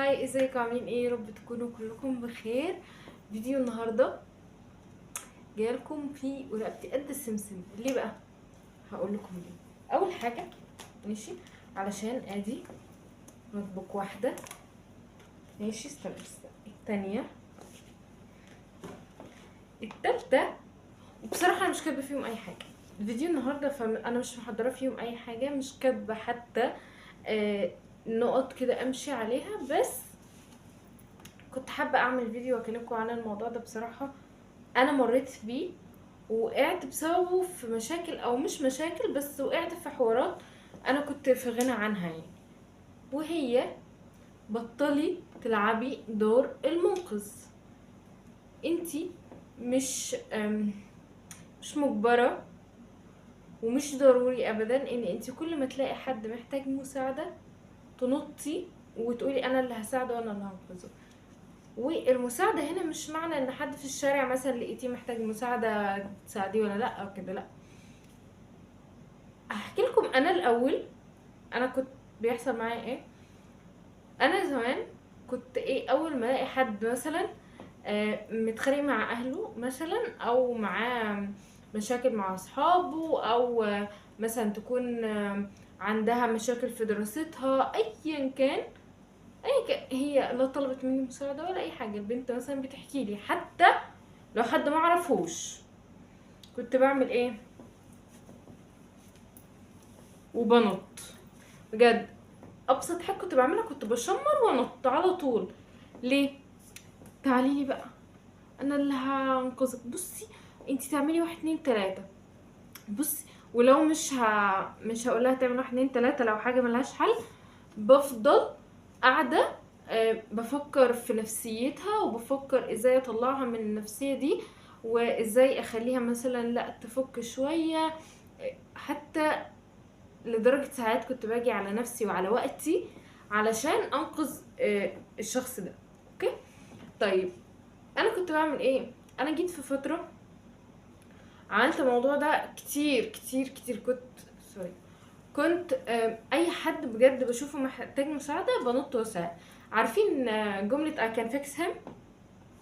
هاي، ازيكم؟ عاملين ايه؟ يا رب تكونوا كلكم بخير. فيديو النهارده جايلكم فيه ورقبتي قد السمسم. ليه بقى؟ هقول لكم ليه. اول حاجه ماشي، علشان ادي نوت بوك واحده، ماشي. استنى التانية، التالتة، وبصراحه انا مش كاتبه فيهم اي حاجه. الفيديو النهارده فانا مش محضره فيهم اي حاجه، مش كاتبه حتى نقط كده امشي عليها، بس كنت حابه اعمل فيديو واكلمكم عن الموضوع ده. بصراحه انا مريت بيه وقعت بسببه في مشاكل، او مش مشاكل بس، وقعت في حوارات انا كنت في غنى عنها يعني. وهي بطلي تلعبي دور المنقذ. انتي مش مش مجبرة، ومش ضروري ابدا ان انتي كل ما تلاقي حد محتاج مساعدة تنطي وتقولي انا اللي هساعده وانا اللي هنقذه. والمساعدة هنا مش معنى ان حد في الشارع مثلا لقيتيه محتاج مساعدة تساعديه ولا لا او كده، لا. احكي لكم انا الاول انا كنت بيحصل معايا ايه. انا زمان كنت ايه، اول ما الاقي حد مثلا متخانق مع اهله مثلا، او معاه مشاكل مع اصحابه، او مثلا تكون عندها مشاكل في دراستها، ايا كان، هي لا طلبت مني مساعده ولا اي حاجه، البنت مثلا بتحكي لي حتى لو حد ما اعرفوش، كنت بعمل ايه؟ وبنط. بجد ابسط حاجه كنت بعملها كنت بشمر وانط على طول. ليه؟ تعالي لي بقى، انا اللي هنقذك. بصي، انتي تعملي واحد اتنين تلاته. بصي، ولو مش هقولها تعمل واحد اتنين تلاته، لو حاجه ملهاش حل بفضل قاعده بفكر في نفسيتها، وبفكر ازاي اطلعها من النفسيه دي، وازاي اخليها مثلا لا تفك شويه. حتى لدرجه ساعات كنت باجي على نفسي وعلى وقتي علشان انقذ الشخص ده. اوكي، طيب انا كنت بعمل ايه؟ انا جيت في فتره عملت الموضوع ده كتير كتير كتير. سوري كنت اي حد بجد بشوفه محتاج مساعده بنط واساعد. عارفين جمله I can fix him؟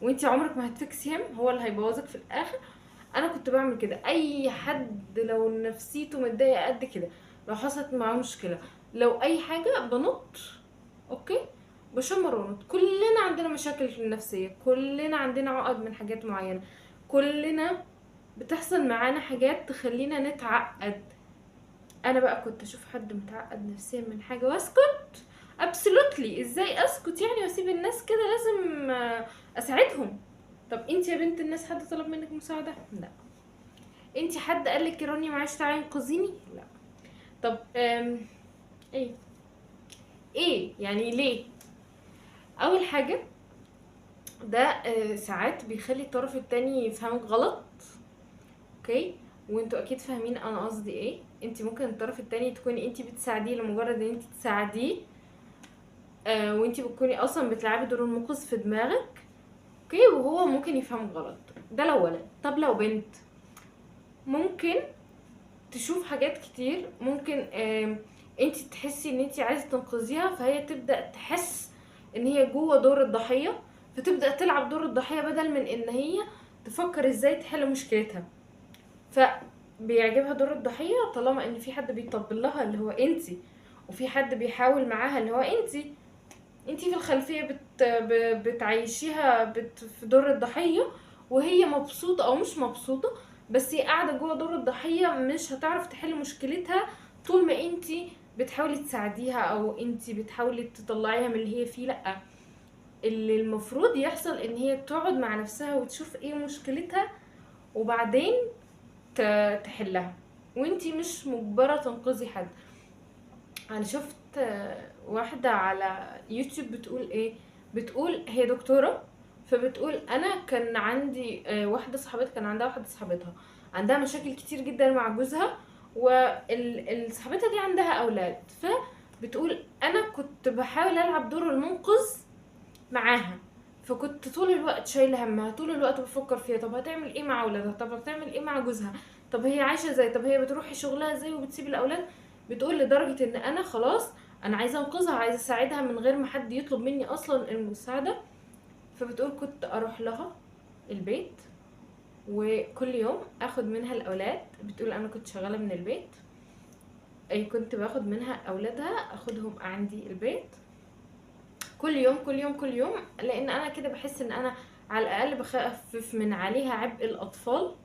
وانتي عمرك ما هتفكسي him، هو اللي هيبوظك في الاخر. انا كنت بعمل كده، اي حد لو نفسيته متضايقه قد كده، لو حصلت معاه مشكله، لو اي حاجه بنط. اوكي، بشمر ونط. كلنا عندنا مشاكل نفسيه، كلنا عندنا عقد من حاجات معينه، كلنا بتحصل معانا حاجات تخلينا نتعقد. انا بقى كنت اشوف حد متعقد نفسيا من حاجه واسكت؟ ابسولوتلي، ازاي اسكت يعني واسيب الناس كده؟ لازم اساعدهم. طب انت يا بنت الناس حد طلب منك مساعده؟ لا. انت حد قالك راني معاش تعالي انقذيني؟ لا. طب ايه ايه يعني ليه؟ اول حاجه ده ساعات بيخلي الطرف التاني يفهمك غلط. اوكي، وانتوا اكيد فاهمين انا قصدي ايه. انت ممكن الطرف التاني تكوني انت بتساعديه لمجرد ان انت تساعديه، وانت بتكوني اصلا بتلعبي دور المنقذ في دماغك. اوكي، وهو ممكن يفهم غلط. ده لو ولد. طب لو بنت، ممكن تشوف حاجات كتير، ممكن انت تحسي ان انت عايزه تنقذيها، فهي تبدا تحس ان هي جوه دور الضحيه، فتبدا تلعب دور الضحيه بدل من ان هي تفكر ازاي تحل مشكلتها. فبيعجبها دور الضحيه طالما ان في حد بيطبل لها اللي هو انتي، وفي حد بيحاول معاها اللي هو انتي في الخلفيه بتعيشيها في دور الضحيه، وهي مبسوطه او مش مبسوطه، بس هي قاعده جوه دور الضحيه، مش هتعرف تحل مشكلتها طول ما انتي بتحاولي تساعديها او انتي بتحاولي تطلعيها من اللي هي فيه. لا، اللي المفروض يحصل ان هي تقعد مع نفسها وتشوف ايه مشكلتها، وبعدين تحلها. وانتي مش مجبرة تنقذي حد. انا شفت واحدة على يوتيوب بتقول ايه، بتقول هي دكتورة، فبتقول انا كان عندي واحدة صاحبتها، كان عندها واحدة صاحبتها عندها مشاكل كتير جدا مع جوزها، والصاحبتها دي عندها اولاد. فبتقول انا كنت بحاول العب دور المنقذ معاها، فكنت طول الوقت شايله همها، طول الوقت بفكر فيها، طب هتعمل ايه مع اولادها، طب هتعمل ايه مع جوزها، طب هي عايشه ازاي، طب هي بتروح شغلها ازاي وبتسيب الاولاد. بتقول لدرجه ان انا خلاص انا عايزه انقذها، عايزه اساعدها من غير ما حد يطلب مني اصلا المساعده. فبتقول كنت اروح لها البيت وكل يوم اخد منها الاولاد. بتقول انا كنت شغاله من البيت، اي كنت باخد منها اولادها اخدهم عندي البيت كل يوم كل يوم كل يوم، لان انا كده بحس ان انا على الاقل بخفف من عليها عبء الاطفال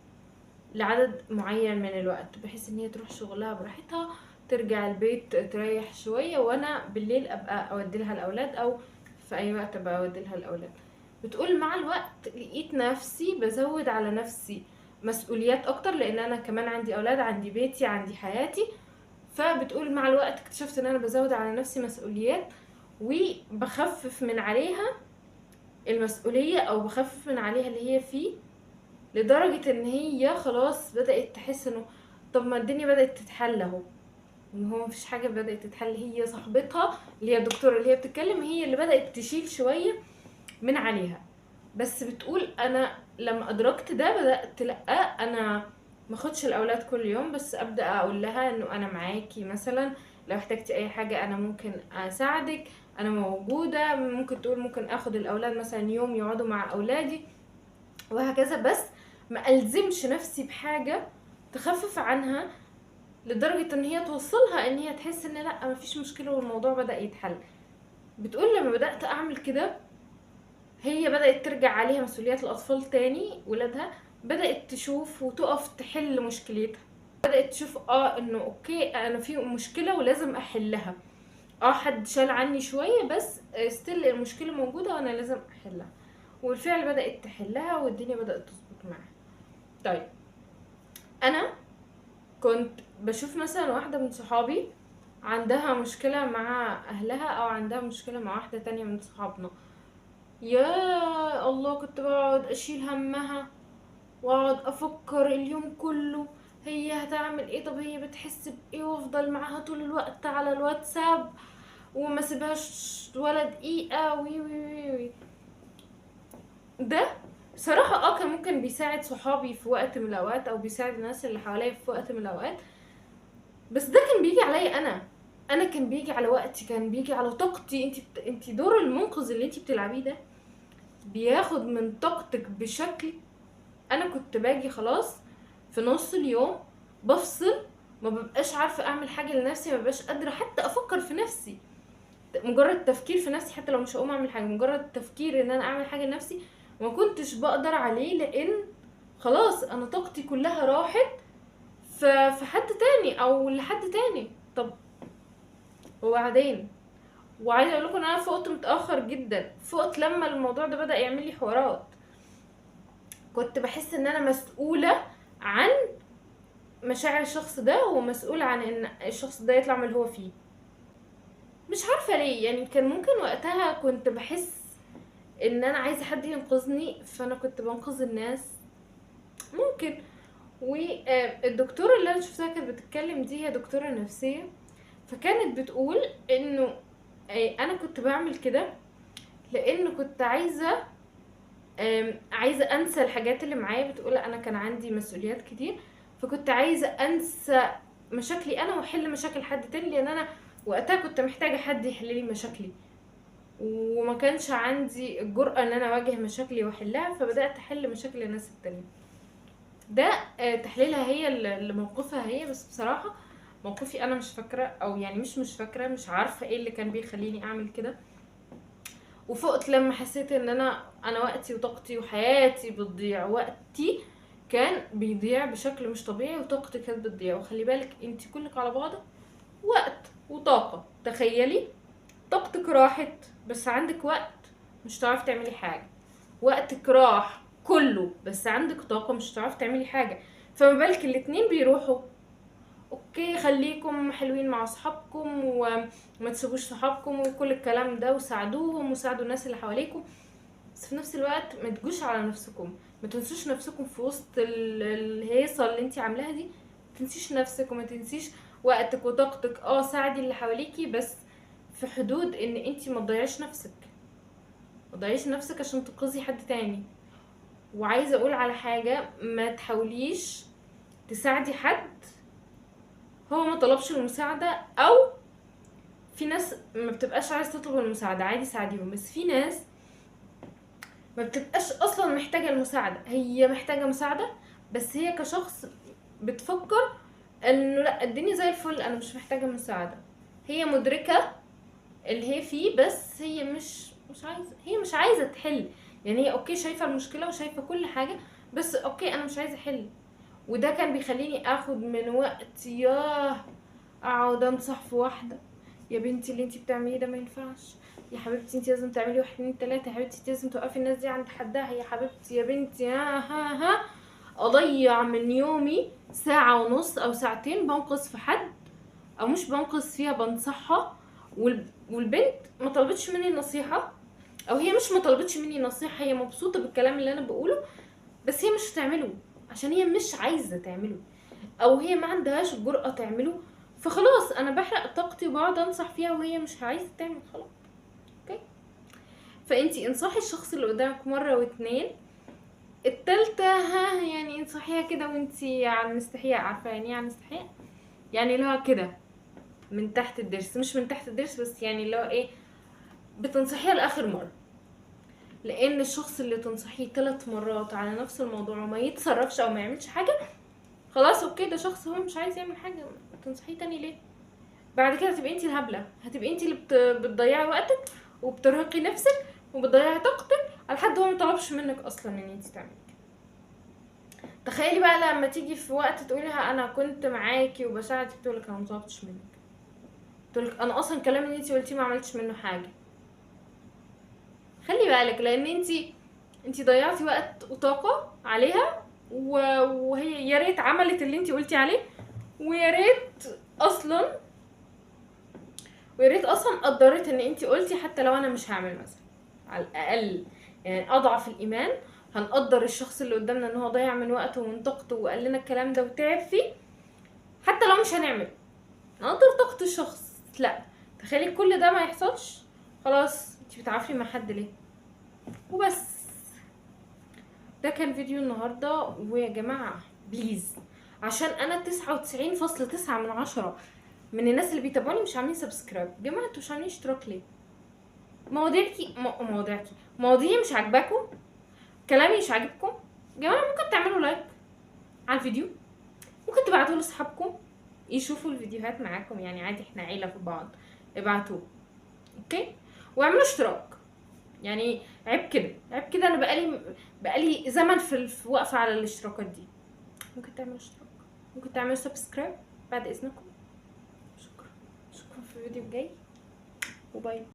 لعدد معين من الوقت، بحيث ان هي تروح شغلها براحتها، ترجع البيت تريح شوية، وانا بالليل ابقى اودي لها الاولاد، او في اي وقت ابقى اودي لها الاولاد. بتقول مع الوقت لقيت نفسي بزود على نفسي مسؤوليات اكتر، لان انا كمان عندي اولاد، عندي بيتي، عندي حياتي. فبتقول مع الوقت اكتشفت ان انا بزود على نفسي مسؤوليات وبخفف من عليها المسؤولية، او بخفف من عليها اللي هي فيه، لدرجة ان هي خلاص بدأت تحس انه طب ما الدنيا بدأت تتحل اهو. وهو مفيش حاجة بدأت تتحل، هي صاحبتها اللي هي الدكتورة اللي هي بتتكلم هي اللي بدأت تشيل شوية من عليها. بس بتقول انا لما ادركت ده بدأت لا، انا ما اخدش الاولاد كل يوم، بس ابدأ اقول لها انه انا معاكي مثلا، لو احتجتي اي حاجة انا ممكن اساعدك، انا موجودة. ممكن تقول ممكن اخد الاولاد مثلا يوم يقعدوا مع اولادي وهكذا، بس ما ألزمش نفسي بحاجة تخفف عنها لدرجة ان هي توصلها ان هي تحس ان لا مفيش مشكلة والموضوع بدأ يتحل. بتقول لما بدأت اعمل كده هي بدأت ترجع عليها مسؤوليات الاطفال تاني، ولادها بدأت تشوف وتقف تحل مشكلتها، بدأت تشوف انه اوكي انا في مشكلة ولازم احلها، حد شال عني شوية بس ستيل المشكلة موجودة وانا لازم احلها. والفعل بدأت تحلها والدنيا بدأت تظبط معاها. طيب انا كنت بشوف مثلا واحدة من صحابي عندها مشكلة مع اهلها، او عندها مشكلة مع واحدة تانية من صحابنا، يا الله كنت بقعد اشيل همها واقعد افكر اليوم كله هي هتعمل ايه، طب هي بتحس بايه، وافضل معاها طول الوقت على الواتساب وما سيبهاش ولا دقيقة وي وي وي وي. ده صراحة كان ممكن بيساعد صحابي في وقت من الاوقات، او بيساعد الناس اللي حواليا في وقت من الاوقات، بس ده كان بيجي عليا انا كان بيجي على وقتي، كان بيجي على طاقتي. انت دور المنقذ اللي انت بتلعبيه ده بياخد من طاقتك بشكل. انا كنت باجي خلاص في نص اليوم بفصل، ما ببقاش عارفه اعمل حاجه لنفسي، ما ببقاش قادره حتى افكر في نفسي. مجرد تفكير في نفسي، حتى لو مش هقوم اعمل حاجه، مجرد تفكير ان انا اعمل حاجه لنفسي ما كنتش بقدر عليه، لان خلاص انا طاقتي كلها راحت في حد تاني او لحد تاني. طب وبعدين، وعايزه اقول لكم ان انا فقت متاخر جدا، فقت لما الموضوع ده بدا يعمل لي حوارات. كنت بحس ان انا مسؤوله عن مشاعر الشخص ده، ومسؤوله عن ان الشخص ده يطلع من اللي هو فيه. مش عارفه ليه، يعني كان ممكن وقتها كنت بحس ان انا عايزه حد ينقذني، فانا كنت بنقذ الناس ممكن. والدكتوره اللي انا شفتها كانت بتتكلم دي هي دكتوره نفسيه، فكانت بتقول انه انا كنت بعمل كده لان كنت عايزه انسى الحاجات اللي معايا. بتقول انا كان عندي مسؤوليات كتير، فكنت عايزه انسى مشاكلي انا واحل مشاكل حد تاني، لان انا وقتها كنت محتاجه حد يحل لي مشاكلي، وما كانش عندي الجرأة ان انا اواجه مشاكلي واحلها، فبدأت احل مشاكل الناس التانية. ده تحليلها هي لموقفها هي. بس بصراحة موقفي انا مش فاكرة، او يعني مش فاكرة، مش عارفة ايه اللي كان بيخليني اعمل كده. وفقت لما حسيت ان انا وقتي وطاقتي وحياتي بتضيع، وقتي كان بيضيع بشكل مش طبيعي، وطاقتي كانت بتضيع. وخلي بالك انت كلك على بعضك وقت وطاقة. تخيلي طاقتك راحت بس عندك وقت مش هتعرفي تعملي حاجة، وقتك راح كله بس عندك طاقة مش هتعرفي تعملي حاجة، فما بالك الاتنين بيروحوا. اوكي خليكم حلوين مع صحابكم وما تسيبوش صحابكم وكل الكلام ده، وساعدوهم وساعدوا الناس اللي حواليكم، بس في نفس الوقت ما تجوش على نفسكم، ما تنسوش نفسكم في وسط الهيصة اللي انتي عاملاها دي. ما تنسيش نفسك وما تنسيش وقتك وطاقتك. ساعدي اللي حواليكي بس في حدود ان انتي ما تضيعيش نفسك، ما تضيعيش نفسك عشان تنقذي حد تاني. وعايزه اقول على حاجه، ما تحاوليش تساعدي حد هو ما طلبش المساعده، او في ناس ما بتبقاش عايز تطلب المساعده، عادي ساعديهم. بس في ناس ما بتبقاش اصلا محتاجه المساعده، هي محتاجه مساعده بس هي كشخص بتفكر انه لا الدنيا زي الفل، انا مش محتاجه مساعده. هي مدركه اللي هي فيه، بس هي مش عايزه تحل. يعني هي اوكي شايفه المشكله وشايفه كل حاجه، بس اوكي انا مش عايزه احل. وده كان بيخليني اخد من وقت، اقعد انصح في واحده: يا بنتي اللي انتي بتعمليه ده ما ينفعش، يا حبيبتي انتي لازم تعملي 1 2 3، يا حبيبتي انتي لازم توقفي الناس دي عند حدها، يا حبيبتي يا بنتي ها. اضيع من يومي ساعة ونص او ساعتين بنقذ في حد، او مش بنقذ فيها، بنصحها. والبنت ما طلبتش مني نصيحة، او هي مش ما طلبتش مني نصيحة، هي مبسوطة بالكلام اللي انا بقوله، بس هي مش هتعمله عشان هي مش عايزة تعمله، او هي ما عندهاش الجرأة تعمله. فخلاص انا بحرق طاقتي وبقعد انصح فيها وهي مش عايزة تعمل. خلاص اوكي. فانتي انصحي الشخص اللي قدامك مرة واتنين، التالتة ها يعني انصحيها كده وانتي على مستحية. عارفة يعني ايه على مستحية؟ يعني اللي هو كده من تحت الضرس، مش من تحت الضرس بس، يعني اللي هو ايه، بتنصحيها لاخر مرة. لان الشخص اللي تنصحيه 3 مرات على نفس الموضوع وما يتصرفش او ما يعملش حاجة، خلاص اوكي ده شخص هو مش عايز يعمل حاجة، تنصحيه تاني ليه؟ بعد كده هتبقي انتي الهبلة، هتبقي انتي اللي بتضيعي وقتك وبترهقي نفسك وبتضيعي طاقتك على حد هو مطلبش منك اصلا ان انتي تعملي. تخيلي بقى لما تيجي في وقت تقوليها انا كنت معاكي وبساعدك، تقولك انا مطلبتش منك، تقولك انا اصلا الكلام اللي انتي قلتيه ما عملتش منه حاجة. خلي بالك، لان انتي ضيعتي وقت وطاقة عليها، وهي يا ريت عملت اللي انتي قلتي عليه، ويا ريت اصلا قدرت ان انتي قلتي حتى لو انا مش هعمل مثلا. على الاقل يعني اضعف الايمان هنقدر الشخص اللي قدامنا ان هو ضيع من وقته ومن طاقته وقال لنا الكلام ده وتعب فيه، حتى لو مش هنعمل نقدر طاقة الشخص. لا تخيلي كل ده ما يحصلش، خلاص انتي بتعافري مع حد ليه؟ وبس. ده كان فيديو النهارده. ويا جماعه بليز، عشان انا 99.9 من الناس اللي بيتابعوني مش عاملين سبسكرايب. يا جماعه انتوا مش عاملين اشتراك ليه؟ مواضيعي مش عاجباكم، كلامي مش عاجبكم، يا جماعه ممكن تعملوا لايك على الفيديو، ممكن تبعتوه لاصحابكم يشوفوا الفيديوهات معاكم، يعني عادي احنا عيله في بعض، ابعتوه اوكي. واعملوا اشتراك، يعني عيب كده انا بقالي زمن في واقفه على الاشتراكات دي. ممكن تعملوا اشتراك، ممكن تعملوا سبسكرايب بعد اذنكم. شكرا في الفيديو الجاي، وباي.